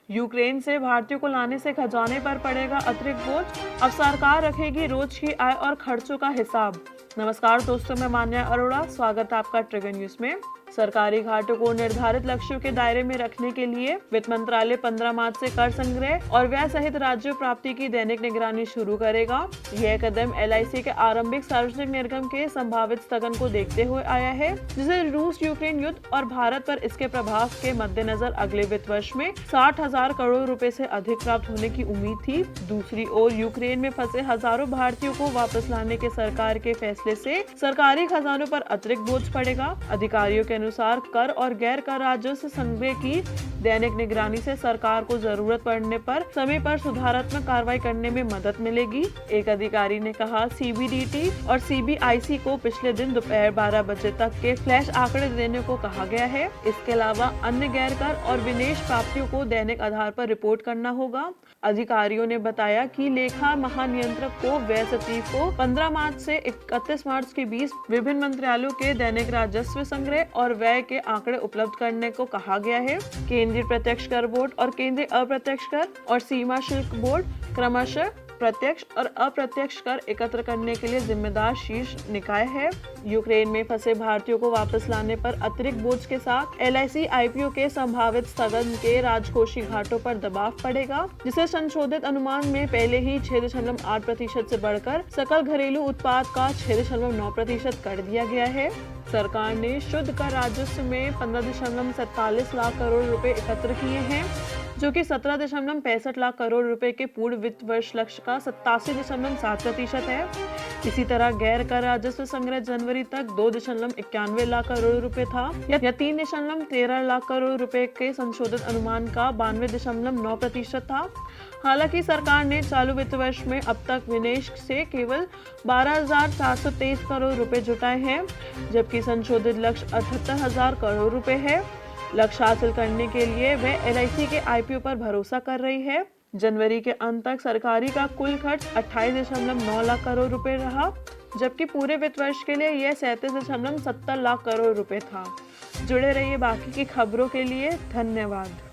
Ukraine से भारतीयों को लाने से खजाने पर पड़ेगा अतिरिक्त बोझ, अब सरकार रखेगी रोज की आय और खर्चों का हिसाब। नमस्कार दोस्तों, मैं मान्या अरोड़ा, स्वागत है आपका ट्रिगर न्यूज में। सरकारी घाटों को निर्धारित लक्ष्यों के दायरे में रखने के लिए वित्त मंत्रालय 15 मार्च से कर संग्रह और व्यय सहित राज्य प्राप्ति की दैनिक निगरानी शुरू करेगा। यह कदम LIC के आरंभिक सार्वजनिक निर्गम के संभावित स्थगन को देखते हुए आया है, जिसे रूस यूक्रेन युद्ध और भारत पर इसके प्रभाव के मद्देनजर अगले वित्त वर्ष में 60,000 करोड़ रुपए से अधिक प्राप्त होने की उम्मीद थी। दूसरी ओर यूक्रेन में फंसे हजारों भारतीयों को वापस लाने के सरकार के फैसले से सरकारी खजानों पर अतिरिक्त बोझ पड़ेगा। अधिकारियों के अनुसार कर और गैर कर राजस्व संग्रह की दैनिक निगरानी से सरकार को जरूरत पड़ने पर समय पर सुधारात्मक कार्रवाई करने में मदद मिलेगी। एक अधिकारी ने कहा, CBDT और CBIC को पिछले दिन दोपहर 12 बजे तक के फ्लैश आंकड़े देने को कहा गया है। इसके अलावा अन्य गैर कर और विनिवेश प्राप्तियों को दैनिक आधार पर रिपोर्ट करना होगा। अधिकारियों ने बताया कि लेखा महानियंत्रक को व्यय सचिव को 15 मार्च से 31 मार्च के बीच विभिन्न मंत्रालयों के दैनिक राजस्व संग्रह और व्यय के आंकड़े उपलब्ध करने को कहा गया है। केंद्रीय प्रत्यक्ष कर बोर्ड और केंद्रीय अप्रत्यक्ष कर और सीमा शुल्क बोर्ड क्रमशः प्रत्यक्ष और अप्रत्यक्ष कर एकत्र करने के लिए जिम्मेदार शीर्ष निकाय है। यूक्रेन में फंसे भारतीयों को वापस लाने पर अतिरिक्त बोझ के साथ LIC IPO के संभावित स्थगन के राजकोषीय घाटों पर दबाव पड़ेगा, जिसे संशोधित अनुमान में पहले ही 6.8% से बढ़कर सकल घरेलू उत्पाद का 6.9% कर दिया गया है। सरकार ने शुद्ध कर राजस्व में 15.47 लाख करोड़ रुपए एकत्र किए हैं, जो कि 17.65 लाख करोड़ रुपए के पूर्ण वित्त वर्ष लक्ष्य का 87.7% है। इसी तरह गैर कर राजस्व संग्रह जनवरी तक 2.91 लाख करोड़ रुपए था, या 3.13 लाख करोड़ रुपए के संशोधित अनुमान का 92.9% था। हालांकि सरकार ने चालू वित्त वर्ष में अब तक विनिवेश से केवल 12,423 करोड़ रुपए जुटाए हैं, जबकि संशोधित लक्ष्य 78,000 करोड़ रुपए है। लक्ष्य हासिल करने के लिए वह LIC के IPO पर भरोसा कर रही है। जनवरी के अंत तक सरकारी का कुल खर्च 28.9 लाख करोड़ रुपए रहा, जबकि पूरे वित्त वर्ष के लिए यह 37.70 लाख करोड़ रुपए था। जुड़े रहिए बाकी की खबरों के लिए। धन्यवाद।